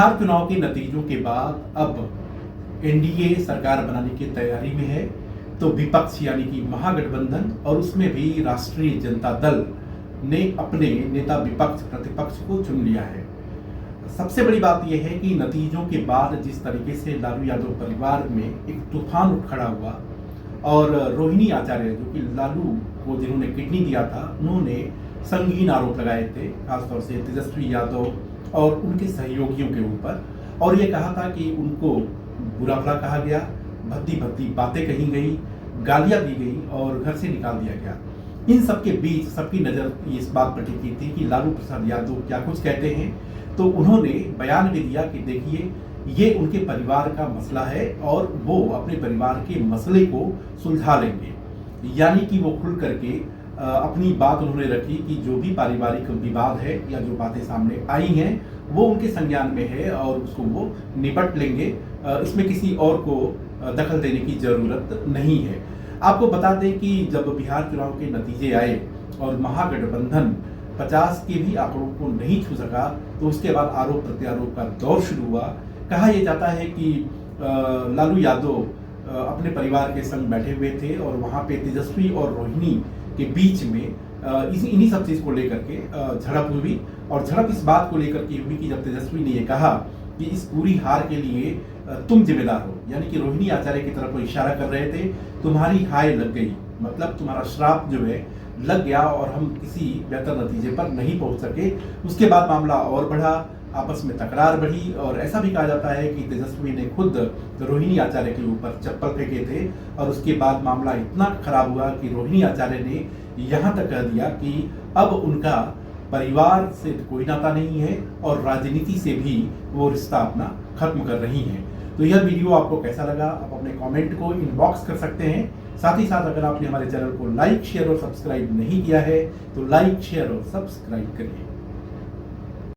बिहार चुनाव के नतीजों के बाद अब एनडीए सरकार बनाने की तैयारी में है। तो विपक्ष यानी कि महागठबंधन और उसमें भी राष्ट्रीय जनता दल ने अपने नेता विपक्ष प्रतिपक्ष को चुन लिया है। सबसे बड़ी बात यह है कि नतीजों के बाद जिस तरीके से लालू यादव परिवार में एक तूफान उठ खड़ा हुआ और रोहिणी आचार्य जो कि लालू को जिन्होंने किडनी दिया था, उन्होंने संगीन आरोप लगाए थे, खासतौर से तेजस्वी यादव और उनके सहयोगियों के ऊपर, और ये कहा था कि उनको बुरा भला कहा गया, भद्दी भद्दी बातें कही गई, गालियां दी गई और घर से निकाल दिया गया। इन सब के बीच सबकी नज़र इस बात पर टिकी थी कि लालू प्रसाद यादव क्या कुछ कहते हैं। तो उन्होंने बयान भी दिया कि देखिए, ये उनके परिवार का मसला है और वो अपने परिवार के मसले को सुलझा लेंगे। यानी कि वो खुल करके अपनी बात उन्होंने रखी कि जो भी पारिवारिक विवाद है या जो बातें सामने आई हैं वो उनके संज्ञान में है और उसको वो निपट लेंगे। इसमें किसी और को दखल देने की जरूरत नहीं है। आपको बता दें कि जब बिहार चुनाव के नतीजे आए और महागठबंधन 50 के भी आंकड़ों को नहीं छू सका, तो उसके बाद आरोप प्रत्यारोप का दौर शुरू हुआ। कहा यह जाता है कि लालू यादव अपने परिवार के संग बैठे हुए थे और वहाँ पे तेजस्वी और रोहिणी के बीच में इन्हीं सब चीज़ को लेकर के झड़प हुई। और झड़प इस बात को लेकर के हुई कि जब तेजस्वी ने ये कहा कि इस पूरी हार के लिए तुम जिम्मेदार हो, यानी कि रोहिणी आचार्य की तरफ वो इशारा कर रहे थे, तुम्हारी हाय लग गई, मतलब तुम्हारा श्राप जो है लग गया और हम किसी बेहतर नतीजे पर नहीं पहुंच सके। उसके बाद मामला और बढ़ा, आपस में तकरार बढ़ी और ऐसा भी कहा जाता है कि तेजस्वी ने खुद रोहिणी आचार्य के ऊपर चप्पल फेंके थे और उसके बाद मामला इतना खराब हुआ कि रोहिणी आचार्य ने यहाँ तक कह दिया कि अब उनका परिवार से कोई नाता नहीं है और राजनीति से भी वो रिश्ता अपना खत्म कर रही हैं। तो यह वीडियो आपको कैसा लगा, आप अपने कमेंट को इनबॉक्स कर सकते हैं। साथ ही साथ अगर आपने हमारे चैनल को लाइक, शेयर और सब्सक्राइब नहीं किया है तो लाइक, शेयर और सब्सक्राइब करिए।